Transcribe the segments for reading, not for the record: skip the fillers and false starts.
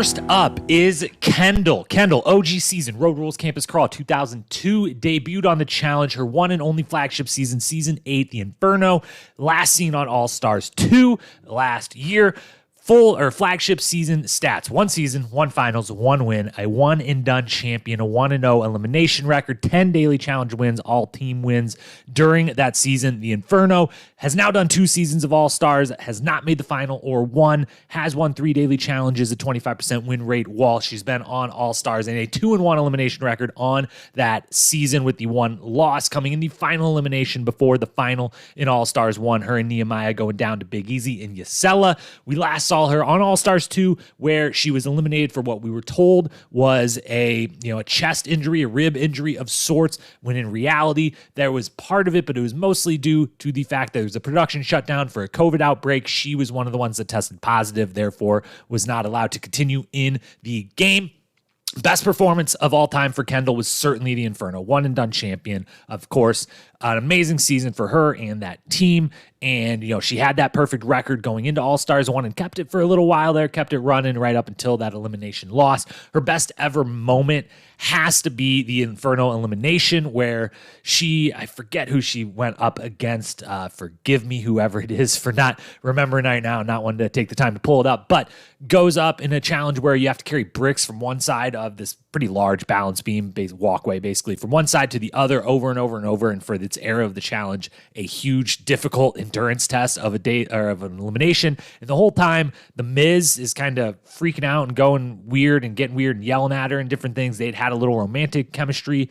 First up is Kendall. Kendall, OG season, Road Rules Campus Crawl 2002, debuted on the challenge, her one and only flagship season, season 8, The Inferno, last seen on All Stars 2 last year. Full or flagship season stats: 1 season, 1 finals, 1 win, a 1-and-done champion, a 1-0 elimination record, 10 daily challenge wins, all team wins during that season. The Inferno has now done 2 seasons of All Stars, has not made the final or won, has won 3 daily challenges, a 25% win rate while she's been on All Stars, and a 2-1 elimination record on that season, with the 1 loss coming in the final elimination before the final in All Stars 1. Her and Nehemiah going down to Big Easy in Yesella. We last saw her on All Stars 2, where she was eliminated for what we were told was a chest injury, a rib injury of sorts, when in reality there was part of it, but it was mostly due to the fact that there was a production shutdown for a COVID outbreak. She was one of the ones that tested positive, therefore was not allowed to continue in the game. Best performance of all time for Kendall was certainly The Inferno, 1-and-done champion, of course. An amazing season for her and that team. And, she had that perfect record going into All-Stars 1 and kept it for a little while there, kept it running right up until that elimination loss. Her best ever moment has to be the Inferno elimination, where I forget who she went up against. Forgive me, whoever it is, for not remembering right now, not wanting to take the time to pull it up, but goes up in a challenge where you have to carry bricks from one side of this pretty large balance beam walkway, basically from one side to the other over and over and over. And for its era of the challenge, a huge, difficult endurance test of a day or of an elimination. And the whole time, the Miz is kind of freaking out and going weird and getting weird and yelling at her and different things. They'd had a little romantic chemistry.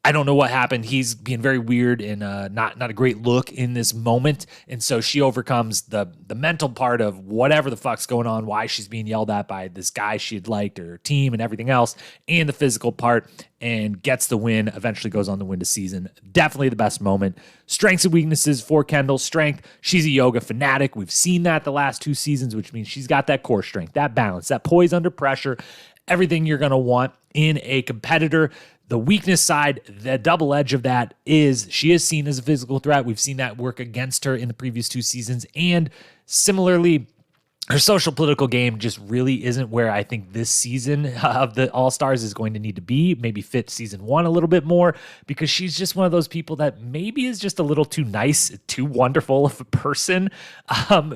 I don't know what happened. He's being very weird and not a great look in this moment. And so she overcomes the mental part of whatever the fuck's going on, why she's being yelled at by this guy she had liked, her team and everything else, and the physical part, and gets the win, eventually goes on to win the season. Definitely the best moment. Strengths and weaknesses for Kendall. Strength, she's a yoga fanatic. We've seen that the last 2 seasons, which means she's got that core strength, that balance, that poise under pressure, everything you're going to want in a competitor. The weakness side, the double edge of that is she is seen as a physical threat. We've seen that work against her in the previous 2 seasons. And similarly, her social political game just really isn't where I think this season of the All-Stars is going to need to be. Maybe fit season 1 a little bit more, because she's just one of those people that maybe is just a little too nice, too wonderful of a person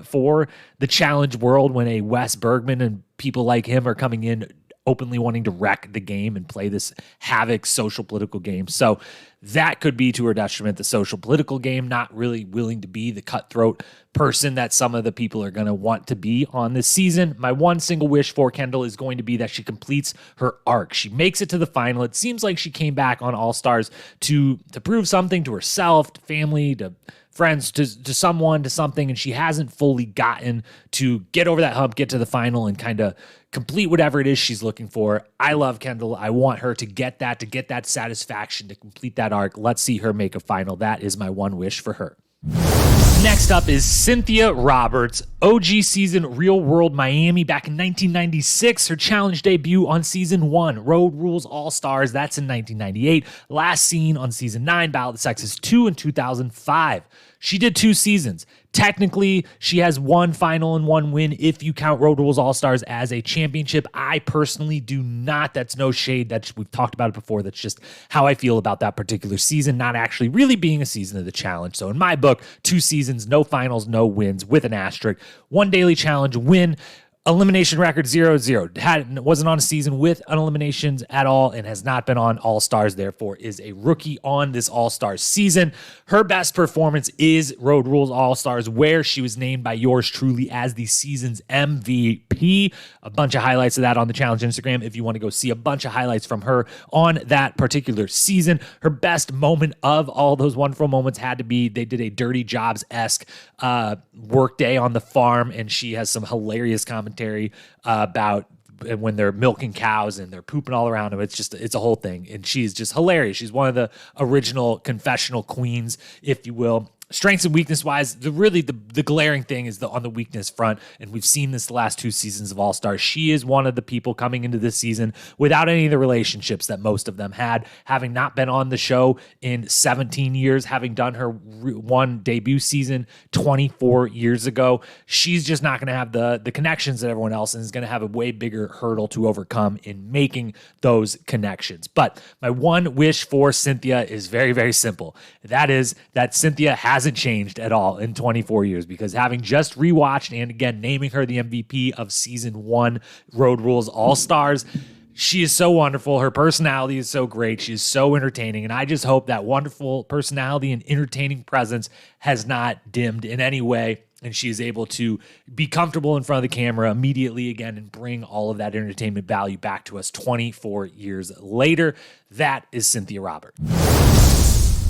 for the challenge world, when a Wes Bergman and people like him are coming in openly wanting to wreck the game and play this havoc social political game. So that could be to her detriment, the social political game, not really willing to be the cutthroat person that some of the people are going to want to be on this season. My one single wish for Kendall is going to be that she completes her arc. She makes it to the final. It seems like she came back on All Stars to prove something to herself, to family, to friends, to someone, to something, and she hasn't fully gotten to get over that hump, get to the final, and kind of complete whatever it is she's looking for. I love Kendall. I want her to get that satisfaction, to complete that arc. Let's see her make a final. That is my one wish for her. Next up is Cynthia Roberts, OG season, Real World Miami back in 1996. Her challenge debut on season 1, Road Rules All Stars. That's in 1998. Last seen on season 9, Battle of the Sexes 2 in 2005. She did 2 seasons. Technically, she has 1 final and 1 win if you count Road Rules All-Stars as a championship. I personally do not. That's no shade. We've talked about it before. That's just how I feel about that particular season, not actually really being a season of the challenge. So in my book, 2 seasons, no finals, no wins, with an asterisk. 1 daily challenge win. Elimination record 0-0. Wasn't on a season with eliminations at all, and has not been on All-Stars, therefore is a rookie on this All-Stars season. Her best performance is Road Rules All-Stars, where she was named by yours truly as the season's MVP. A bunch of highlights of that on the challenge Instagram if you want to go see a bunch of highlights from her on that particular season. Her best moment of all those wonderful moments had to be, they did a Dirty Jobs-esque work day on the farm, and she has some hilarious commentary about when they're milking cows and they're pooping all around them. It's a whole thing. And she's just hilarious. She's one of the original confessional queens, if you will. Strengths and weakness wise, the glaring thing is on the weakness front, and we've seen this the last 2 seasons of All Stars. She is one of the people coming into this season without any of the relationships that most of them had, having not been on the show in 17 years, having done her one debut season 24 years ago. She's just not going to have the connections that everyone else is going to have a way bigger hurdle to overcome in making those connections. But my one wish for Cynthia is very, very simple. That is that Cynthia hasn't changed at all in 24 years, because having just rewatched and again naming her the MVP of season 1 Road Rules All-Stars, she is so wonderful. Her personality is so great. She is so entertaining. And I just hope that wonderful personality and entertaining presence has not dimmed in any way, and she is able to be comfortable in front of the camera immediately again and bring all of that entertainment value back to us 24 years later. That is Cynthia Robert.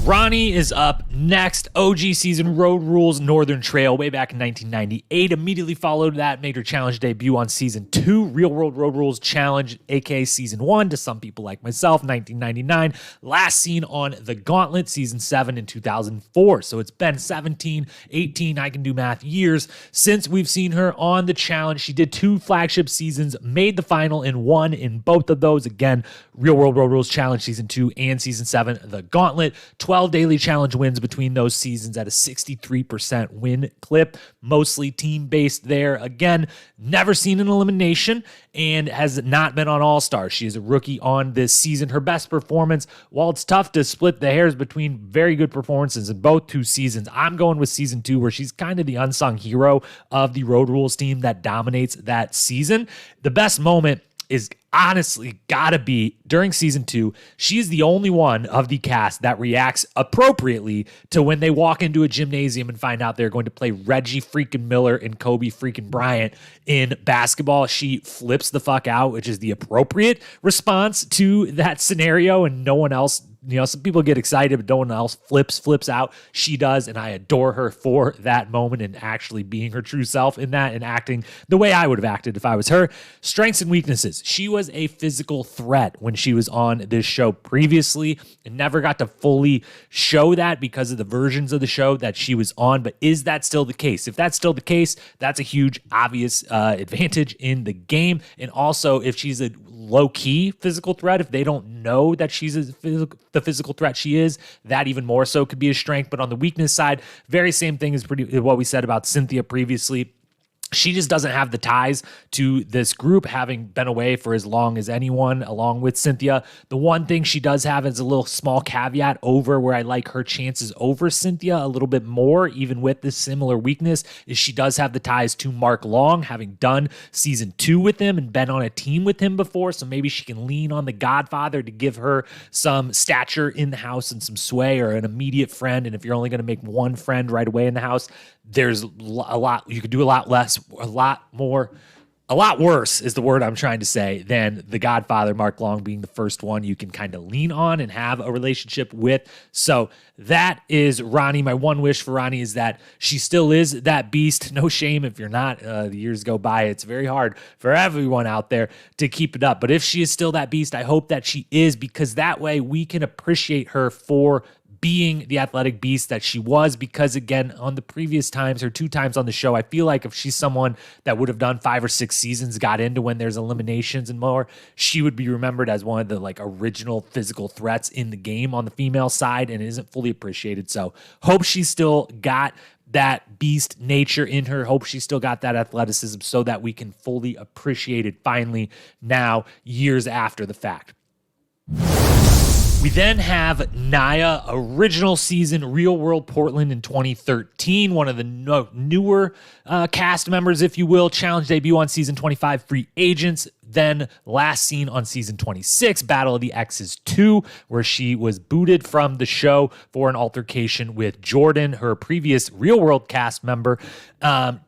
Ronnie is up next. OG season Road Rules Northern Trail way back in 1998. Immediately followed that, made her challenge debut on season 2, Real World Road Rules Challenge, aka season 1 to some people like myself, 1999. Last seen on The Gauntlet, season 7 in 2004. So it's been 17, 18, I can do math, years since we've seen her on the challenge. She did 2 flagship seasons, made the final and won in both of those. Again, Real World Road Rules Challenge season 2 and season 7, The Gauntlet. 12 daily challenge wins between those seasons at a 63% win clip, mostly team-based there. Again, never seen an elimination and has not been on All-Stars. She is a rookie on this season. Her best performance, while it's tough to split the hairs between very good performances in both 2 seasons, I'm going with season 2, where she's kind of the unsung hero of the Road Rules team that dominates that season. The best moment is honestly gotta be during season 2. She is the only one of the cast that reacts appropriately to when they walk into a gymnasium and find out they're going to play Reggie freaking Miller and Kobe freaking Bryant in basketball. She flips the fuck out, which is the appropriate response to that scenario, and no one else. Some people get excited, but no one else flips out. She does, and I adore her for that moment and actually being her true self in that and acting the way I would have acted if I was her. Strengths and weaknesses. She was a physical threat when she was on this show previously and never got to fully show that because of the versions of the show that she was on. But is that still the case? If that's still the case, that's a huge, obvious advantage in the game. And also, if she's a low-key physical threat, if they don't know that she's the physical threat she is, that even more so could be a strength. But on the weakness side, very same thing as what we said about Cynthia previously. She just doesn't have the ties to this group, having been away for as long as anyone, along with Cynthia. The one thing she does have is a little small caveat over where I like her chances over Cynthia a little bit more, even with this similar weakness, is she does have the ties to Mark Long, having done season 2 with him and been on a team with him before. So maybe she can lean on the Godfather to give her some stature in the house and some sway, or an immediate friend. And if you're only going to make one friend right away in the house, there's a lot, you could do a lot less, a lot worse is the word I'm trying to say, than the Godfather, Mark Long, being the first one you can kind of lean on and have a relationship with. So that is Ronnie. My one wish for Ronnie is that she still is that beast. No shame if you're not. The years go by. It's very hard for everyone out there to keep it up. But if she is still that beast, I hope that she is, because that way we can appreciate her for being the athletic beast that she was. Because again, on the previous times, or 2 times on the show, I feel like if she's someone that would have done 5 or 6 seasons, got into when there's eliminations and more, she would be remembered as one of the original physical threats in the game on the female side, and isn't fully appreciated. So hope she's still got that beast nature in her. Hope she's still got that athleticism so that we can fully appreciate it finally now, years after the fact. We then have Naya, original season, Real World Portland in 2013, one of the newer cast members, if you will. Challenge debut on season 25, Free Agents. Then last seen on season 26, Battle of the Exes 2, where she was booted from the show for an altercation with Jordan, her previous Real World cast member.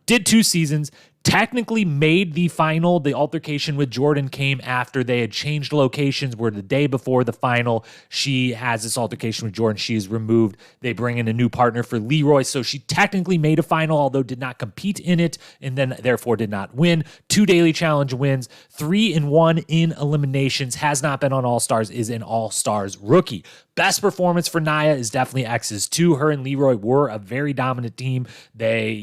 Did 2 seasons. Technically made the final. The altercation with Jordan came after they had changed locations, where the day before the final, she has this altercation with Jordan. She is removed. They bring in a new partner for Leroy. So she technically made a final, although did not compete in it, and then therefore did not win. 2 daily challenge wins, 3-1 in eliminations, has not been on All-Stars, is an All-Stars rookie. Best performance for Nia is definitely X's too. Her and Leroy were a very dominant team. They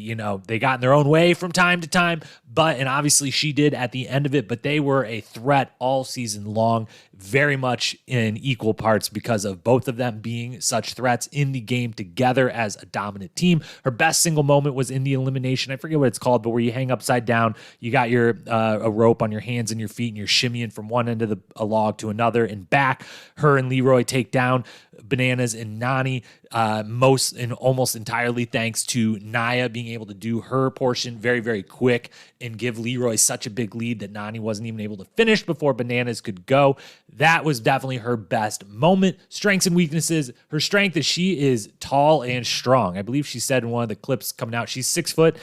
got in their own way from time to time, and obviously she did at the end of it, but they were a threat all season long, very much in equal parts because of both of them being such threats in the game together as a dominant team. Her best single moment was in the elimination. I forget what it's called, but where you hang upside down, you got your a rope on your hands and your feet, and you're shimmying from one end of a log to another and back. Her and Leroy take down Bananas and Nani, almost entirely thanks to Nia being able to do her portion very, very quick and give Leroy such a big lead that Nani wasn't even able to finish before Bananas could go. That was definitely her best moment. Strengths and weaknesses. Her strength is she is tall and strong. I believe she said in one of the clips coming out, she's 6 foot,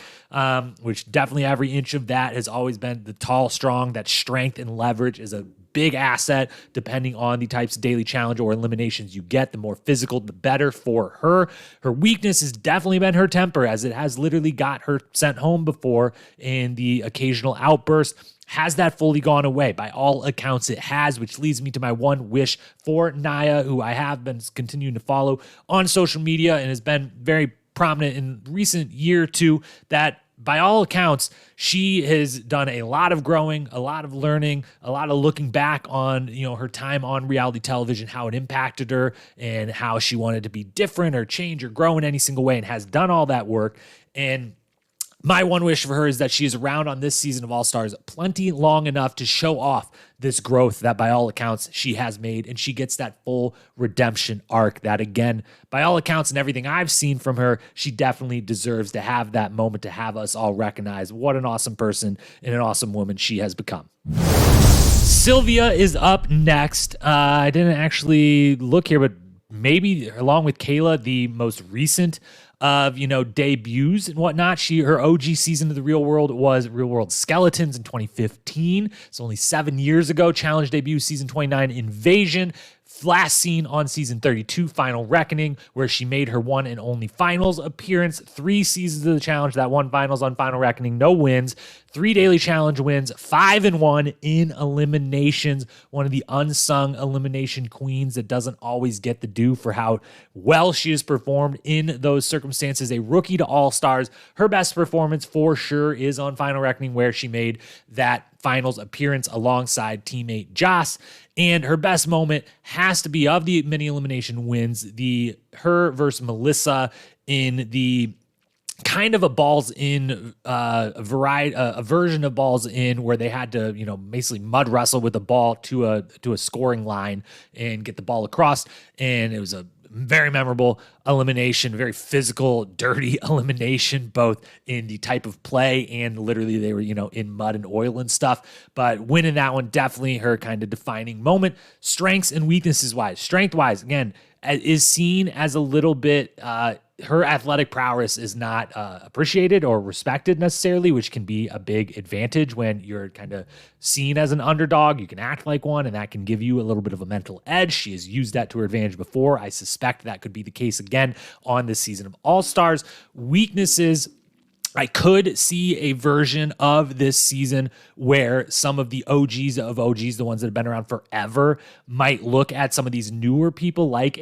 which definitely every inch of that has always been the tall, strong. That strength and leverage is a big asset depending on the types of daily challenge or eliminations you get. The more physical, the better for her. Her weakness has definitely been her temper, as it has literally got her sent home before in the occasional outburst. Has that fully gone away? By all accounts, it has, which leads me to my one wish for Nia, who I have been continuing to follow on social media and has been very prominent in recent year or two, that by all accounts, she has done a lot of growing, a lot of learning, a lot of looking back on, her time on reality television, how it impacted her and how she wanted to be different or change or grow in any single way, and has done all that work. And my one wish for her is that she is around on this season of All-Stars plenty long enough to show off this growth that by all accounts she has made, and she gets that full redemption arc that, again, by all accounts and everything I've seen from her, she definitely deserves to have that moment to have us all recognize what an awesome person and an awesome woman she has become. Sylvia is up next. I didn't actually look here, but maybe along with Kayla, the most recent of debuts and whatnot. Her OG season of the Real World was Real World Skeletons in 2015. It's only 7 years ago. Challenge debut season 29 Invasion. Last seen on season 32 Final Reckoning, where she made her one and only finals appearance. 3 seasons of the challenge, that one finals on Final Reckoning, no wins. 3 daily challenge wins, 5-1 in eliminations. One of the unsung elimination queens that doesn't always get the due for how well she has performed in those circumstances. A rookie to All-Stars. Her best performance for sure is on Final Reckoning, where she made that finals appearance alongside teammate Joss. And her best moment has to be, of the mini elimination wins, her versus Melissa in the kind of a balls in a version of balls in, where they had to basically mud wrestle with the ball to a scoring line and get the ball across. And it was a very memorable elimination, very physical, dirty elimination, both in the type of play and literally they were, in mud and oil and stuff. But winning that one, definitely her kind of defining moment. Strengths and weaknesses wise. Strength wise, again, is seen as a little bit, her athletic prowess is not appreciated or respected necessarily, which can be a big advantage when you're kind of seen as an underdog. You can act like one, and that can give you a little bit of a mental edge. She has used that to her advantage before. I suspect that could be the case again on this season of All-Stars. Weaknesses, I could see a version of this season where some of the OGs of OGs, the ones that have been around forever, might look at some of these newer people like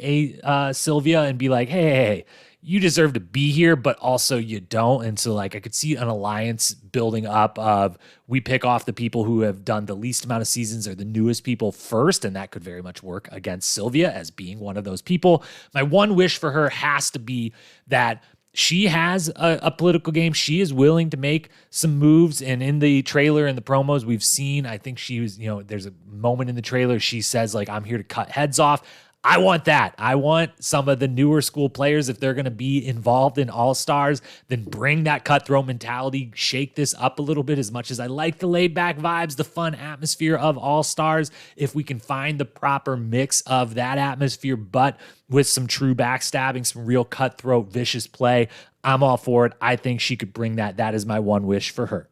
Sylvia and be like, hey, you deserve to be here, but also you don't. And so I could see an alliance building up of, we pick off the people who have done the least amount of seasons or the newest people first, and that could very much work against Sylvia as being one of those people. My one wish for her has to be that she has a political game. She is willing to make some moves. And in the trailer and the promos we've seen, I think she was, there's a moment in the trailer, she says I'm here to cut heads off. I want that. I want some of the newer school players, if they're going to be involved in All-Stars, then bring that cutthroat mentality, shake this up a little bit. As much as I like the laid-back vibes, the fun atmosphere of All-Stars, if we can find the proper mix of that atmosphere, but with some true backstabbing, some real cutthroat, vicious play, I'm all for it. I think she could bring that. That is my one wish for her.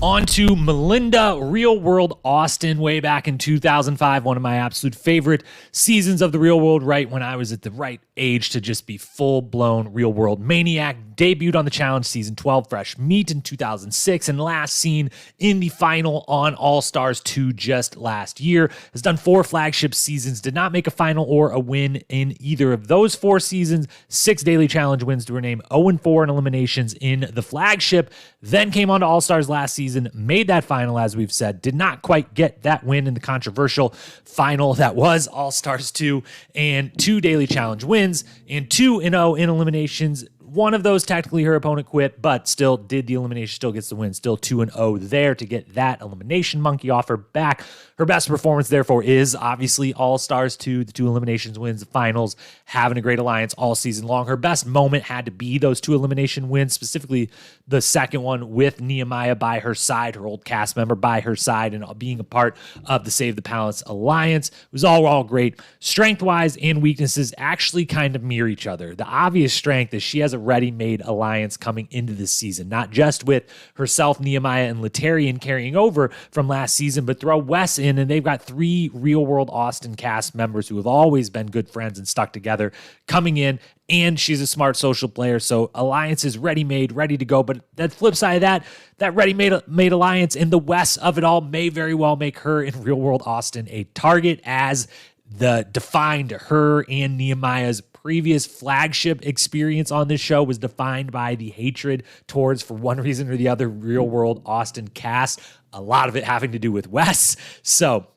On to Melinda, Real World Austin, way back in 2005, one of my absolute favorite seasons of the Real World, right when I was at the right age to just be full-blown Real World maniac. Debuted on the Challenge Season 12 Fresh Meat in 2006 and last seen in the final on All-Stars 2 just last year. Has done 4 flagship seasons, did not make a final or a win in either of those 4 seasons. 6 Daily Challenge wins to her name, 0-4 in eliminations in the flagship. Then came on to All-Stars last season, made that final, as we've said, did not quite get that win in the controversial final that was All-Stars 2, and 2 Daily Challenge wins, and 2-0 in eliminations. One of those, technically her opponent quit, but still did the elimination, still gets the win, still 2-0 there to get that elimination monkey off her back. Her best performance, therefore, is obviously All-Stars 2, the 2 eliminations wins, the finals, having a great alliance all season long. Her best moment had to be those 2 elimination wins, specifically the second one with Nehemiah by her side, her old cast member by her side, and being a part of the Save the Palace alliance. It was all great. Strength-wise and weaknesses actually kind of mirror each other. The obvious strength is she has a ready-made alliance coming into this season, not just with herself, Nehemiah, and Letarian carrying over from last season, but throw Wes in, and they've got 3 Real World Austin cast members who have always been good friends and stuck together coming in, and she's a smart social player, so alliance is ready-made, ready to go. But that flip side of that ready-made alliance in the Wes of it all may very well make her in Real World Austin a target, as the defined her and Nehemiah's previous flagship experience on this show was defined by the hatred towards, for one reason or the other, Real World Austin cast. A lot of it having to do with Wes. So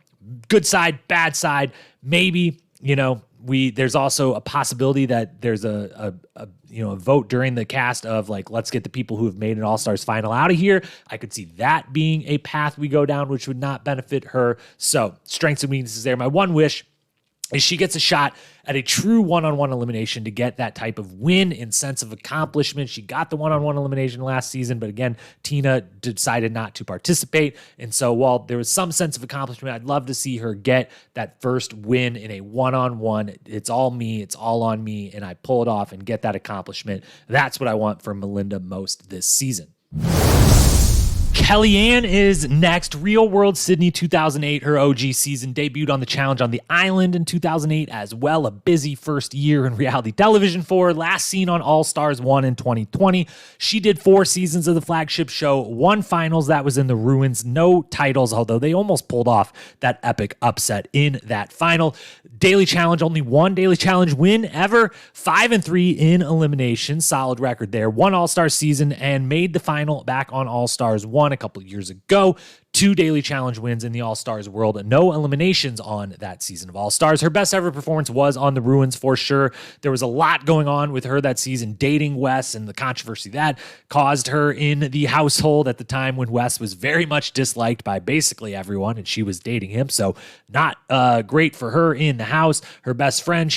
good side, bad side. Maybe, there's also a possibility that there's a vote during the cast of like, let's get the people who have made an All-Stars final out of here. I could see that being a path we go down, which would not benefit her. So strengths and weaknesses there. My one wish is she gets a shot at a true one-on-one elimination to get that type of win and sense of accomplishment. She got the one-on-one elimination last season, but again, Tina decided not to participate. And so while there was some sense of accomplishment, I'd love to see her get that first win in a one-on-one. It's all me, it's all on me, and I pull it off and get that accomplishment. That's what I want from Melinda most this season. Kellyanne is next. Real World Sydney 2008, her OG season, debuted on the Challenge on the Island in 2008 as well. A busy first year in reality television for her. Last seen on All Stars 1 in 2020. She did 4 seasons of the flagship show, 1 finals, that was in the ruins, no titles, although they almost pulled off that epic upset in that final. Daily Challenge, only 1 Daily Challenge win ever, 5-3 in elimination, solid record there. 1 All-Star season and made the final back on All Stars 1 a couple years ago. 2 Daily Challenge wins in the All-Stars world. No eliminations on that season of All-Stars. Her best ever performance was on the Ruins for sure. There was a lot going on with her that season, dating Wes and the controversy that caused her in the household at the time when Wes was very much disliked by basically everyone and she was dating him. So not great for her in the house. Her best friend,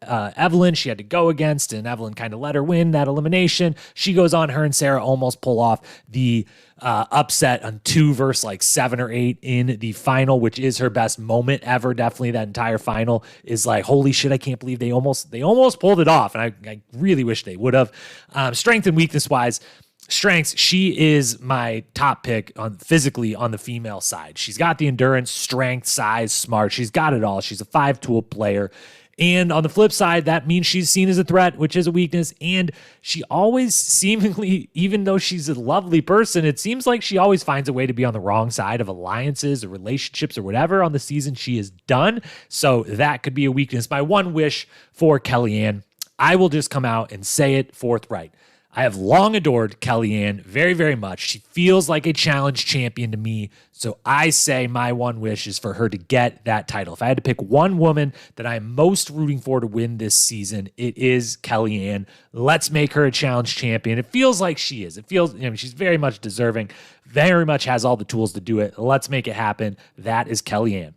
Evelyn, she had to go against, and Evelyn kind of let her win that elimination. She goes on, her and Sarah almost pull off the upset on 2 versus like 7 or 8 in the final, which is her best moment ever. Definitely that entire final is like, holy shit, I can't believe they almost pulled it off. And I really wish they would have. Strength and weakness wise, strengths, she is my top pick on physically on the female side. She's got the endurance, strength, size, smart. She's got it all. She's a 5-tool player. And on the flip side, that means she's seen as a threat, which is a weakness. And she always seemingly, even though she's a lovely person, it seems like she always finds a way to be on the wrong side of alliances or relationships or whatever on the season she is done. So that could be a weakness. My one wish for Kellyanne, I will just come out and say it forthright. I have long adored Kellyanne very, very much. She feels like a challenge champion to me. So I say my one wish is for her to get that title. If I had to pick one woman that I'm most rooting for to win this season, it is Kellyanne. Let's make her a challenge champion. It feels like she is. It feels, she's very much deserving, very much has all the tools to do it. Let's make it happen. That is Kellyanne.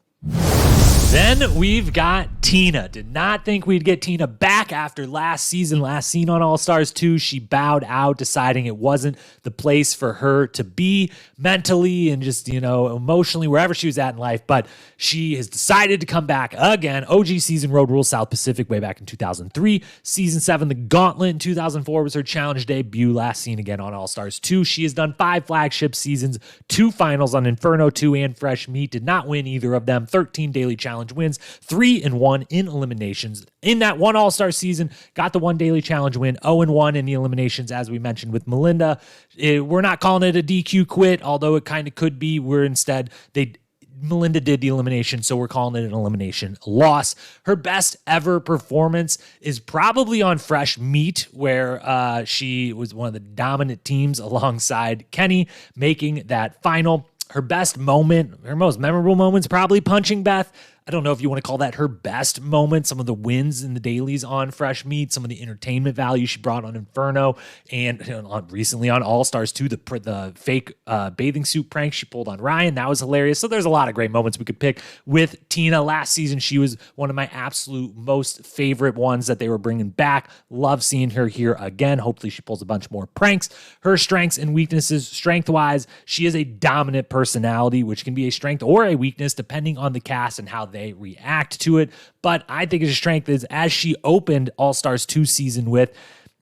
Then we've got Tina. Did not think we'd get Tina back after last season. Last seen on All-Stars 2, she bowed out, deciding it wasn't the place for her to be mentally and just, emotionally, wherever she was at in life. But she has decided to come back again. OG season, Road Rules South Pacific way back in 2003. Season 7, The Gauntlet in 2004 was her challenge debut. Last seen again on All-Stars 2. She has done 5 flagship seasons, 2 finals on Inferno 2 and Fresh Meat. Did not win either of them. 13 daily challenge wins, 3-1 in eliminations. In that one All-Star season, got the 1 daily challenge win, 0-1 in the eliminations, as we mentioned with Melinda. We're not calling it a DQ quit, although it kind of could be. Melinda did the elimination, so we're calling it an elimination loss. Her best ever performance is probably on Fresh Meat, where she was one of the dominant teams alongside Kenny, making that final. Her best moment, her most memorable moments, probably punching Beth. I don't know if you want to call that her best moment. Some of the wins in the dailies on Fresh Meat, some of the entertainment value she brought on Inferno, and recently on All-Stars 2, the fake bathing suit prank she pulled on Ryan. That was hilarious. So there's a lot of great moments we could pick with Tina. Last season, she was one of my absolute most favorite ones that they were bringing back. Love seeing her here again. Hopefully she pulls a bunch more pranks. Her strengths and weaknesses, strength-wise, she is a dominant personality, which can be a strength or a weakness depending on the cast and how they react to it. But I think his strength is, as she opened All-Stars 2 season with,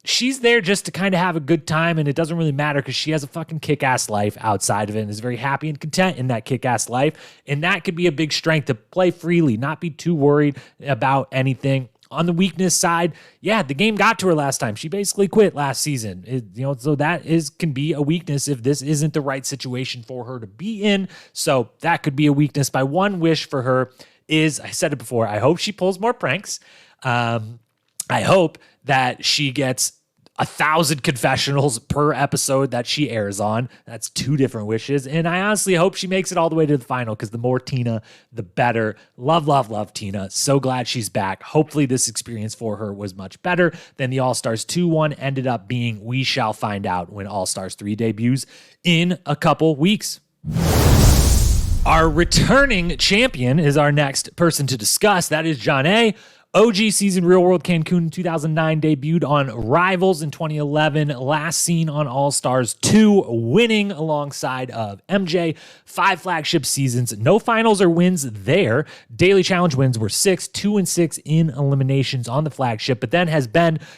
she's there just to kind of have a good time, and it doesn't really matter because she has a fucking kick-ass life outside of it and is very happy and content in that kick-ass life. And that could be a big strength, to play freely, not be too worried about anything. On the weakness side, the game got to her last time. She basically quit last season. So that can be a weakness if this isn't the right situation for her to be in. So that could be a weakness. My one wish for her is, I said it before, I hope she pulls more pranks. I hope that she gets 1,000 confessionals per episode that she airs on. That's 2 different wishes. And I honestly hope she makes it all the way to the final, because the more Tina, the better. Love, love, love Tina. So glad she's back. Hopefully this experience for her was much better than the All-Stars 2 one ended up being. We shall find out when All-Stars 3 debuts in a couple weeks. Our returning champion is our next person to discuss. That is Janae. OG season, Real World Cancun in 2009, debuted on Rivals in 2011, last seen on All-Stars 2, winning alongside of MJ. 5 flagship seasons, no finals or wins there. Daily challenge wins were 6, 2-6 in eliminations on the flagship, but then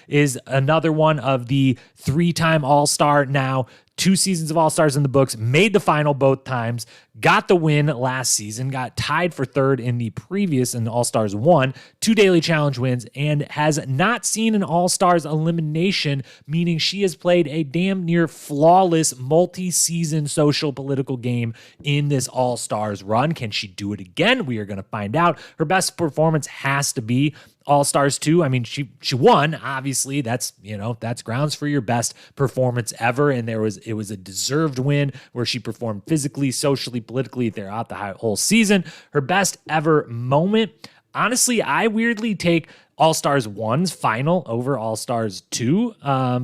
is another one of the 3-time All-Star now. 2 seasons of All-Stars in the books, made the final both times, got the win last season, got tied for 3rd in the previous in All-Stars 1, 2 daily challenge wins, and has not seen an All-Stars elimination, meaning she has played a damn near flawless multi-season social political game in this All-Stars run. Can she do it again? We are going to find out. Her best performance has to be All-Stars 2. I mean, she won, obviously. That's grounds for your best performance ever. And it was a deserved win where she performed physically, socially, politically throughout the whole season. Her best ever moment, honestly, I weirdly take All-Stars 1's final over All-Stars 2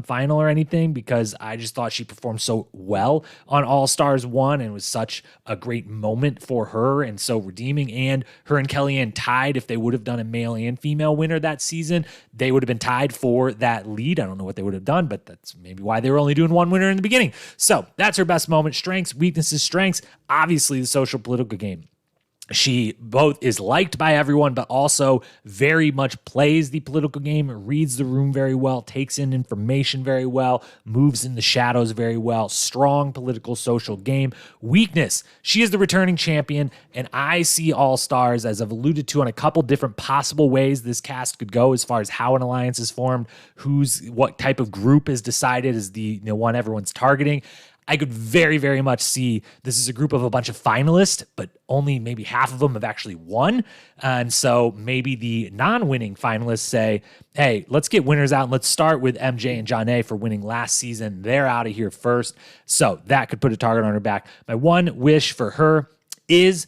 final or anything, because I just thought she performed so well on All-Stars 1 and was such a great moment for her and so redeeming. And her and Kellyanne tied. If they would have done a male and female winner that season, they would have been tied for that lead. I don't know what they would have done, but that's maybe why they were only doing one winner in the beginning. So that's her best moment. Strengths, weaknesses, strengths, obviously the social political game. She both is liked by everyone, but also very much plays the political game, reads the room very well, takes in information very well, moves in the shadows very well. Strong political social game. Weakness, she is the returning champion, and I see All-Stars, as I've alluded to, on a couple different possible ways this cast could go as far as how an alliance is formed, what type of group is decided as the one everyone's targeting. I could very, very much see this is a group of a bunch of finalists, but only maybe half of them have actually won. And so maybe the non-winning finalists say, hey, let's get winners out and let's start with MJ and Janae for winning last season. They're out of here first. So that could put a target on her back. My one wish for her is,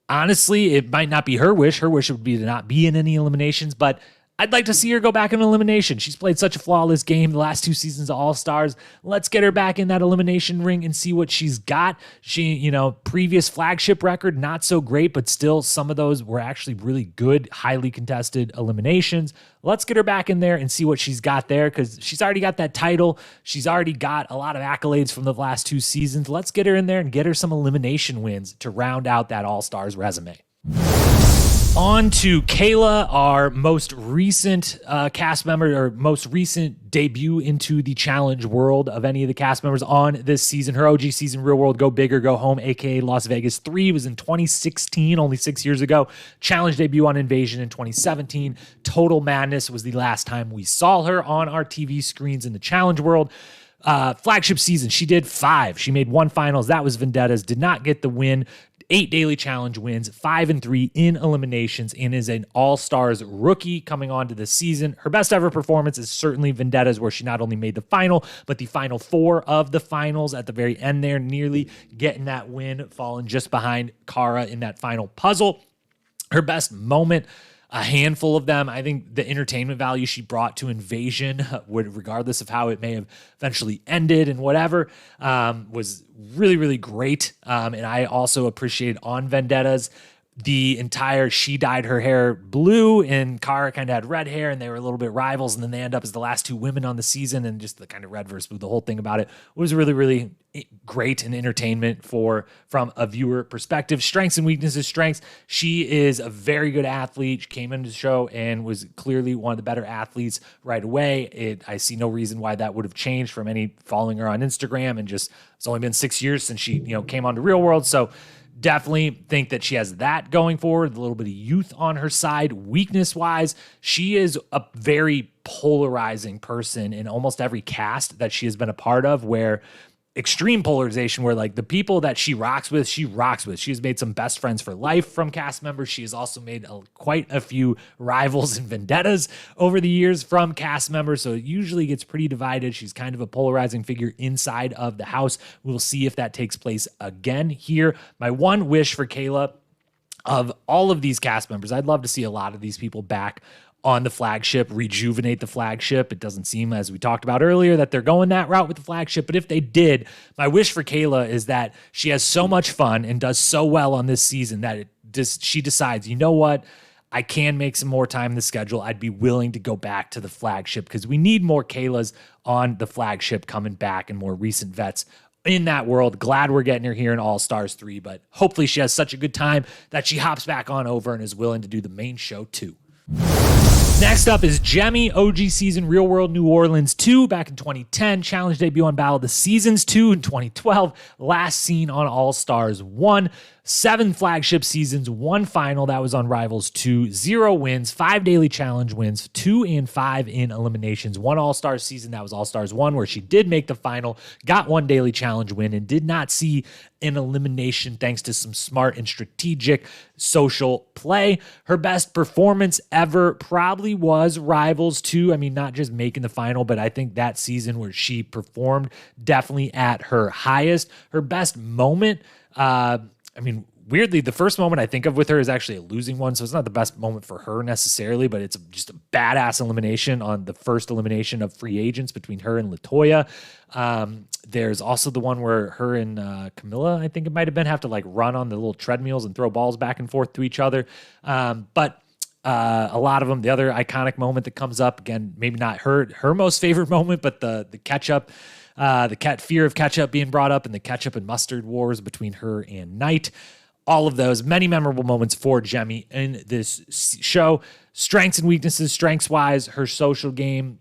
honestly, it might not be her wish. Her wish would be to not be in any eliminations, but I'd like to see her go back in elimination. She's played such a flawless game the last 2 seasons of All-Stars. Let's get her back in that elimination ring and see what she's got. She, previous flagship record, not so great, but still some of those were actually really good, highly contested eliminations. Let's get her back in there and see what she's got there, because she's already got that title. She's already got a lot of accolades from the last 2 seasons. Let's get her in there and get her some elimination wins to round out that All-Stars resume. On to Kayla, our most recent cast member, or most recent debut into the challenge world of any of the cast members on this season. Her OG season, Real World Go Big or Go Home, aka Las Vegas 3, was in 2016, only 6 years ago. Challenge debut on Invasion in 2017. Total Madness was the last time we saw her on our TV screens in the challenge world. Flagship season, she did 5. She made 1 finals. That was Vendettas. Did not get the win. 8 daily challenge wins, 5 and 3 in eliminations, and is an All-Stars rookie coming on to the season. Her best ever performance is certainly Vendettas, where she not only made the final, but the final 4 of the finals at the very end there, nearly getting that win, falling just behind Cara in that final puzzle. Her best moment, a handful of them. I think the entertainment value she brought to Invasion, regardless of how it may have eventually ended and whatever, was really, really great. And I also appreciated on Vendettas the entire, she dyed her hair blue and Cara kind of had red hair, and they were a little bit rivals, and then they end up as the last 2 women on the season, and just the kind of red versus blue, the whole thing about it was really, really great and entertainment from a viewer perspective. Strengths and weaknesses. Strengths, she is a very good athlete. She came into the show and was clearly one of the better athletes right away. I see no reason why that would have changed from any following her on Instagram, and just, it's only been 6 years since she came onto Real World, so definitely think that she has that going forward, a little bit of youth on her side. Weakness-wise, she is a very polarizing person in almost every cast that she has been a part of, where extreme polarization, where like the people that she rocks with. She has made some best friends for life from cast members. She has also made quite a few rivals and vendettas over the years from cast members. So it usually gets pretty divided. She's kind of a polarizing figure inside of the house. We'll see if that takes place again here. My one wish for Kayla, of all of these cast members, I'd love to see a lot of these people back on the flagship, rejuvenate the flagship. It doesn't seem, as we talked about earlier, that they're going that route with the flagship. But if they did, my wish for Kayla is that she has so much fun and does so well on this season that she decides, you know what? I can make some more time in the schedule. I'd be willing to go back to the flagship, because we need more Kaylas on the flagship coming back, and more recent vets in that world. Glad we're getting her here in All-Stars 3, but hopefully she has such a good time that she hops back on over and is willing to do the main show too. Next up is Jemmye, OG season, Real World New Orleans 2 back in 2010, challenge debut on Battle of the Seasons 2 in 2012, last seen on All-Stars 1, 7 flagship seasons, 1 final, that was on Rivals 2, 0 wins, 5 daily challenge wins, 2 and 5 in eliminations, 1 All-Stars season, that was All-Stars 1, where she did make the final, got 1 daily challenge win, and did not see an elimination thanks to some smart and strategic social play. Her best performance ever probably was Rivals 2. I mean, not just making the final, but I think that season where she performed definitely at her highest. Her best moment, weirdly, the first moment I think of with her is actually a losing one, so it's not the best moment for her necessarily, but it's just a badass elimination on the first elimination of free agents between her and LaToya. There's also the one where her and Camilla, I think it might have been, have to like run on the little treadmills and throw balls back and forth to each other. But a lot of them, the other iconic moment that comes up, again, maybe not her most favorite moment, but the ketchup, fear of ketchup being brought up, and the ketchup and mustard wars between her and Knight. All of those, many memorable moments for Jemmye in this show. Strengths and weaknesses. Strengths-wise, her social game.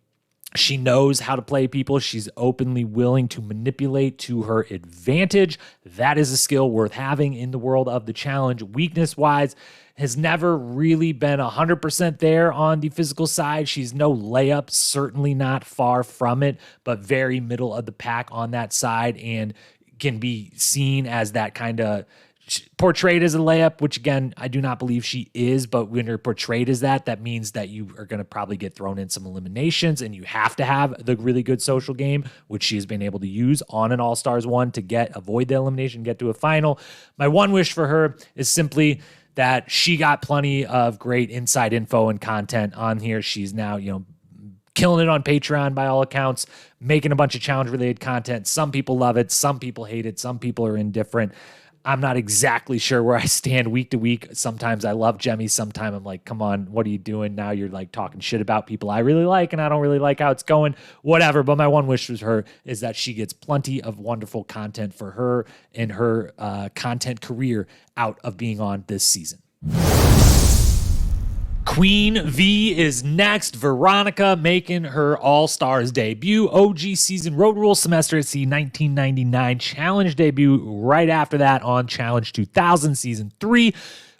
She knows how to play people. She's openly willing to manipulate to her advantage. That is a skill worth having in the world of the challenge. Weakness-wise, has never really been 100% there on the physical side. She's no layup, certainly not far from it, but very middle of the pack on that side, and can be seen as that kind of portrayed as a layup, which again, I do not believe she is, but when you're portrayed as that, that means that you are going to probably get thrown in some eliminations, and you have to have the really good social game, which she has been able to use on an All-Stars 1 to avoid the elimination, get to a final. My one wish for her is simply that she got plenty of great inside info and content on here. She's now, killing it on Patreon by all accounts, making a bunch of challenge-related content. Some people love it. Some people hate it. Some people are indifferent. I'm not exactly sure where I stand week to week. Sometimes I love Jemmy. Sometimes I'm like, come on, what are you doing? Now you're like talking shit about people I really like, and I don't really like how it's going, whatever. But my one wish for her is that she gets plenty of wonderful content for her and her content career out of being on this season. Queen V is next. Veronica making her All-Stars debut. OG season Road Rules Semester at Sea 1999 Challenge debut right after that on Challenge 2000 Season 3.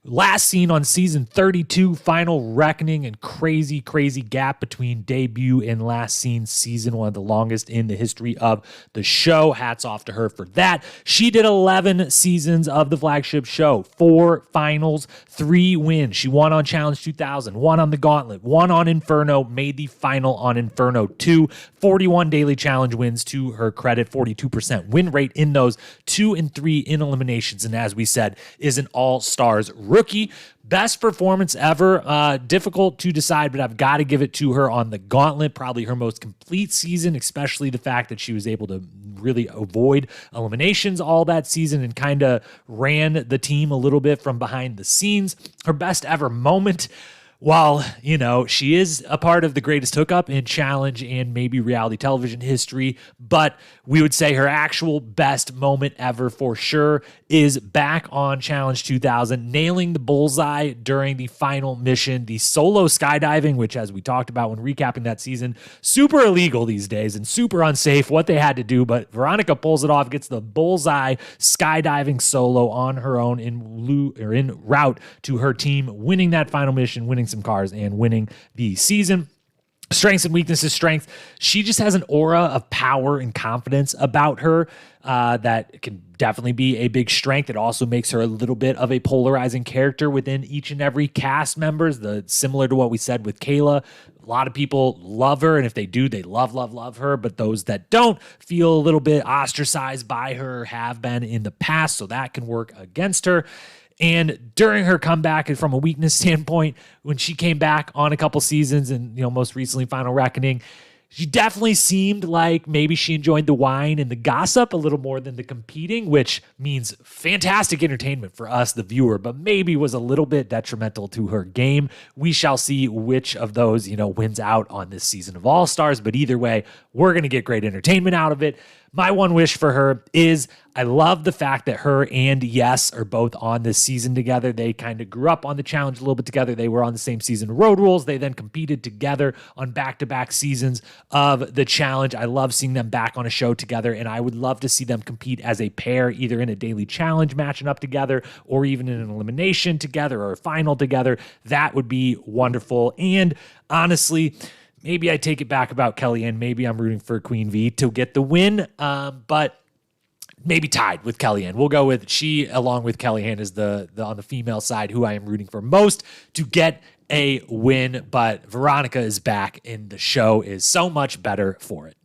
Last seen on season 32, Final Reckoning, and crazy gap between debut and last seen season, one of the longest in the history of the show. Hats off to her for that. She did 11 seasons of the flagship show, 4 finals, 3 wins. She won on Challenge 2000, won on the Gauntlet, won on Inferno, made the final on Inferno 2, 41 daily challenge wins to her credit, 42% win rate in those, 2 and 3 in eliminations, and as we said, is an all-stars rookie. Best performance ever. Difficult to decide, but I've got to give it to her on the Gauntlet. Probably her most complete season, especially the fact that she was able to really avoid eliminations all that season and kind of ran the team a little bit from behind the scenes. Her best ever moment, while, she is a part of the greatest hookup in challenge and maybe reality television history, but we would say her actual best moment ever for sure is back on Challenge 2000, nailing the bullseye during the final mission, the solo skydiving, which, as we talked about when recapping that season, super illegal these days and super unsafe what they had to do, but Veronica pulls it off, gets the bullseye skydiving solo on her own en route to her team, winning that final mission, winning some cars, and winning the season. Strengths and weaknesses. Strength, she just has an aura of power and confidence about her that can definitely be a big strength. It also makes her a little bit of a polarizing character within each and every cast members, similar to what we said with Kayla. A lot of people love her, and if they do, they love her, but those that don't feel a little bit ostracized by her, have been in the past, so that can work against her. And during her comeback, and from a weakness standpoint, when she came back on a couple seasons and, most recently Final Reckoning, she definitely seemed like maybe she enjoyed the wine and the gossip a little more than the competing, which means fantastic entertainment for us, the viewer, but maybe was a little bit detrimental to her game. We shall see which of those, wins out on this season of All-Stars, but either way, we're going to get great entertainment out of it. My one wish for her is I love the fact that her and Yes are both on this season together. They kind of grew up on the challenge a little bit together. They were on the same season of Road Rules. They then competed together on back-to-back seasons of the challenge. I love seeing them back on a show together, and I would love to see them compete as a pair, either in a daily challenge matching up together or even in an elimination together or a final together. That would be wonderful. And honestly, maybe I take it back about Kellyanne. Maybe I'm rooting for Queen V to get the win, but maybe tied with Kellyanne. We'll go with she, along with Kellyanne, is the on the female side who I am rooting for most to get a win. But Veronica is back, and the show is so much better for it.